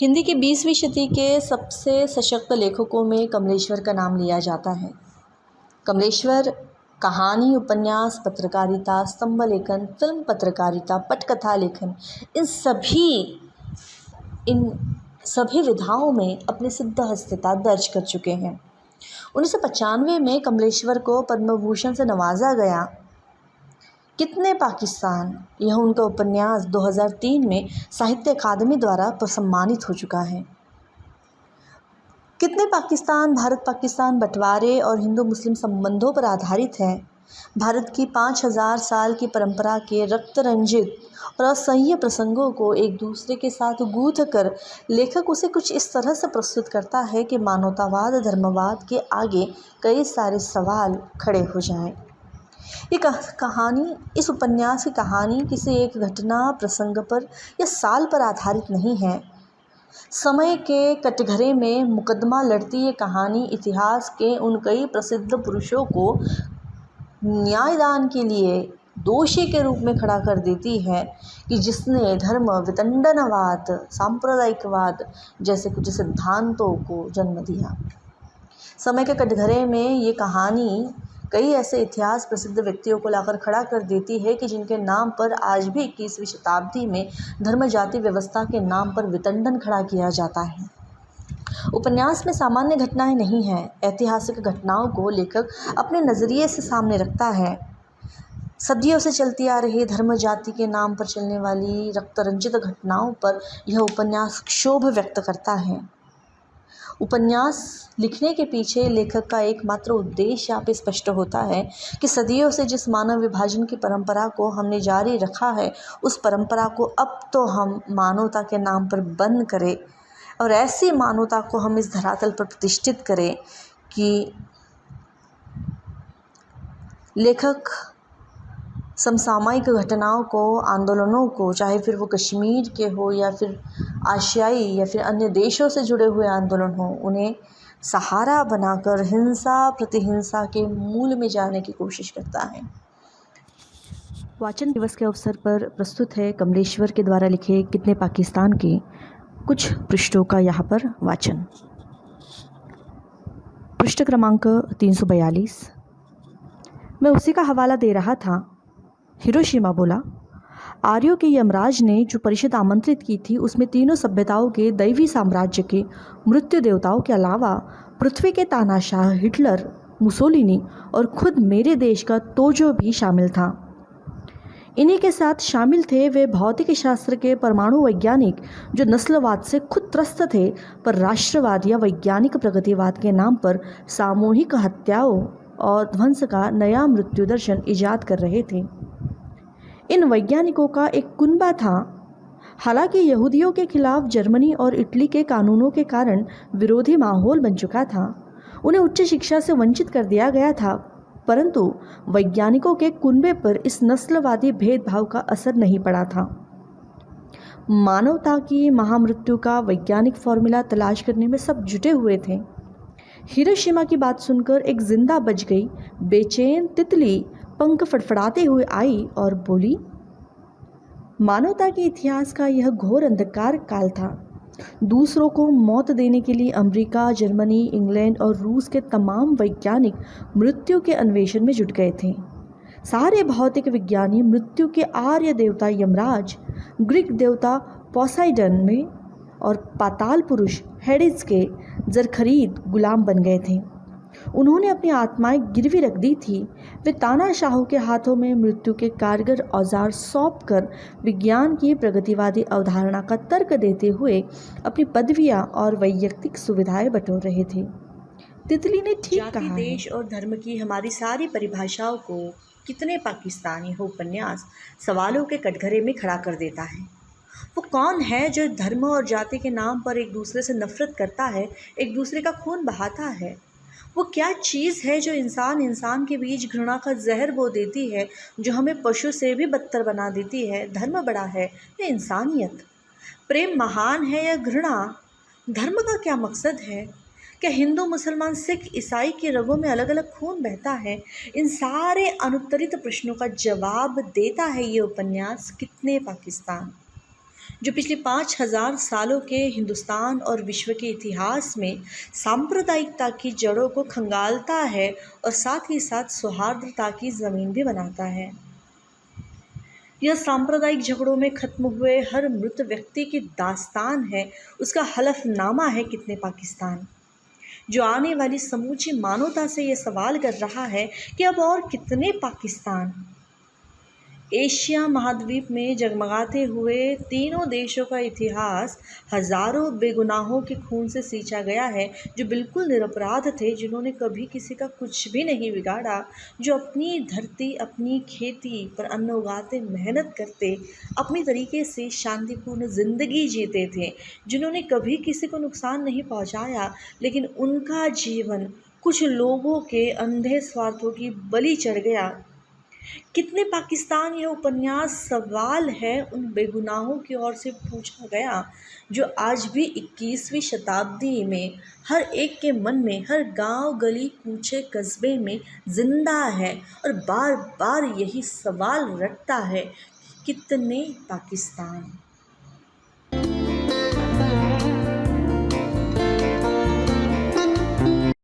हिंदी की 20वीं शती के सबसे सशक्त लेखकों में कमलेश्वर का नाम लिया जाता है। कमलेश्वर कहानी, उपन्यास, पत्रकारिता, स्तंभ लेखन, फिल्म पत्रकारिता, पटकथा लेखन, इन सभी विधाओं में अपनी सिद्ध हस्तता दर्ज कर चुके हैं। 1995 में कमलेश्वर को पद्म भूषण से नवाजा गया। कितने पाकिस्तान, यह उनका उपन्यास 2003 में साहित्य अकादमी द्वारा सम्मानित हो चुका है। कितने पाकिस्तान भारत पाकिस्तान बंटवारे और हिंदू मुस्लिम संबंधों पर आधारित है। भारत की 5000 साल की परंपरा के रक्त रंजित और असह्य प्रसंगों को एक दूसरे के साथ गूंथ कर लेखक उसे कुछ इस तरह से प्रस्तुत करता है कि मानवतावाद, धर्मवाद के आगे कई सारे सवाल खड़े हो जाएं। इस उपन्यास की कहानी किसी एक घटना, प्रसंग पर या साल पर आधारित नहीं है। समय के कटघरे में मुकदमा लड़ती ये कहानी इतिहास के उन कई प्रसिद्ध पुरुषों को न्यायदान के लिए दोषी के रूप में खड़ा कर देती है कि जिसने धर्म वितंडनवाद, सांप्रदायिकवाद जैसे कुछ सिद्धांतों को जन्म दिया। समय के कटघरे में ये कहानी कई ऐसे इतिहास प्रसिद्ध व्यक्तियों को लाकर खड़ा कर देती है कि जिनके नाम पर आज भी 21वीं शताब्दी में धर्म जाति व्यवस्था के नाम पर वितंडन खड़ा किया जाता है। उपन्यास में सामान्य घटनाएं नहीं हैं। ऐतिहासिक घटनाओं को लेखक अपने नज़रिए से सामने रखता है। सदियों से चलती आ रही धर्म जाति के नाम पर चलने वाली रक्तरंजित घटनाओं पर यह उपन्यास क्षोभ व्यक्त करता है। उपन्यास लिखने के पीछे लेखक का एकमात्र उद्देश्य यहाँ पे स्पष्ट होता है कि सदियों से जिस मानव विभाजन की परंपरा को हमने जारी रखा है, उस परंपरा को अब तो हम मानवता के नाम पर बंद करें और ऐसी मानवता को हम इस धरातल पर प्रतिष्ठित करें कि लेखक समसामयिक घटनाओं को, आंदोलनों को, चाहे फिर वो कश्मीर के हो या फिर आशियाई या फिर अन्य देशों से जुड़े हुए आंदोलन हो, उन्हें सहारा बनाकर हिंसा प्रतिहिंसा के मूल में जाने की कोशिश करता है। वाचन दिवस के अवसर पर प्रस्तुत है कमलेश्वर के द्वारा लिखे कितने पाकिस्तान के कुछ पृष्ठों का यहाँ पर वाचन। पृष्ठ क्रमांक 342। मैं उसी का हवाला दे रहा था। हिरोशिमा बोला, आर्यों के यमराज ने जो परिषद आमंत्रित की थी उसमें तीनों सभ्यताओं के दैवी साम्राज्य के मृत्यु देवताओं के अलावा पृथ्वी के तानाशाह हिटलर, मुसोलिनी और खुद मेरे देश का तोजो भी शामिल था। इन्हीं के साथ शामिल थे वे भौतिक शास्त्र के परमाणु वैज्ञानिक जो नस्लवाद से खुद त्रस्त थे, पर राष्ट्रवाद या वैज्ञानिक प्रगतिवाद के नाम पर सामूहिक हत्याओं और ध्वंस का नया मृत्यु दर्शन इजाद कर रहे थे। इन वैज्ञानिकों का एक कुनबा था। हालांकि यहूदियों के खिलाफ जर्मनी और इटली के कानूनों के कारण विरोधी माहौल बन चुका था। उन्हें उच्च शिक्षा से वंचित कर दिया गया था, परंतु वैज्ञानिकों के कुनबे पर इस नस्लवादी भेदभाव का असर नहीं पड़ा था। मानवता की महामृत्यु का वैज्ञानिक फॉर्मूला तलाश करने में सब जुटे हुए थे। हिरोशिमा की बात सुनकर एक जिंदा बच गई बेचैन तितली पंख फड़फड़ाते हुए आई और बोली, मानवता के इतिहास का यह घोर अंधकार काल था। दूसरों को मौत देने के लिए अमेरिका, जर्मनी, इंग्लैंड और रूस के तमाम वैज्ञानिक मृत्यु के अन्वेषण में जुट गए थे। सारे भौतिक विज्ञानी मृत्यु के आर्य देवता यमराज, ग्रीक देवता पोसाइडन में और पाताल पुरुष हेडिस के जरखरीद गुलाम बन गए थे। उन्होंने अपनी आत्माएं गिरवी रख दी थी। वे तानाशाहों के हाथों में मृत्यु के कारगर औजार सौंप कर विज्ञान की प्रगतिवादी अवधारणा का तर्क देते हुए अपनी पदवियां और वैयक्तिक सुविधाएं बटोर रहे थे। तितली ने ठीक कहा, देश और धर्म की हमारी सारी परिभाषाओं को कितने पाकिस्तानी हो उपन्यास सवालों के कटघरे में खड़ा कर देता है। वो कौन है जो धर्म और जाति के नाम पर एक दूसरे से नफरत करता है, एक दूसरे का खून बहाता है? वो क्या चीज़ है जो इंसान के बीच घृणा का जहर बो देती है, जो हमें पशु से भी बदतर बना देती है? धर्म बड़ा है या इंसानियत? प्रेम महान है या घृणा? धर्म का क्या मकसद है? क्या हिंदू, मुसलमान, सिख, ईसाई के रगों में अलग अलग खून बहता है? इन सारे अनुत्तरित प्रश्नों का जवाब देता है ये उपन्यास कितने पाकिस्तान। जो पिछले 5,000 सालों के हिंदुस्तान और विश्व के इतिहास में सांप्रदायिकता की जड़ों को खंगालता है और साथ ही साथ सौहार्दता की ज़मीन भी बनाता है। यह सांप्रदायिक झगड़ों में खत्म हुए हर मृत व्यक्ति की दास्तान है, उसका हलफनामा है कितने पाकिस्तान, जो आने वाली समूची मानवता से ये सवाल कर रहा है कि अब और कितने पाकिस्तान। एशिया महाद्वीप में जगमगाते हुए तीनों देशों का इतिहास हजारों बेगुनाहों के खून से सींचा गया है, जो बिल्कुल निरपराध थे, जिन्होंने कभी किसी का कुछ भी नहीं बिगाड़ा, जो अपनी धरती अपनी खेती पर अन्न उगाते मेहनत करते अपनी तरीके से शांतिपूर्ण ज़िंदगी जीते थे, जिन्होंने कभी किसी को नुकसान नहीं पहुंचाया, लेकिन उनका जीवन कुछ लोगों के अंधे स्वार्थों की बलि चढ़ गया। कितने पाकिस्तान यह उपन्यास सवाल है उन बेगुनाहों की ओर से पूछा गया, जो आज भी 21वीं शताब्दी में हर एक के मन में, हर गांव गली कूचे कस्बे में जिंदा है और बार बार यही सवाल रटता है, कितने पाकिस्तान।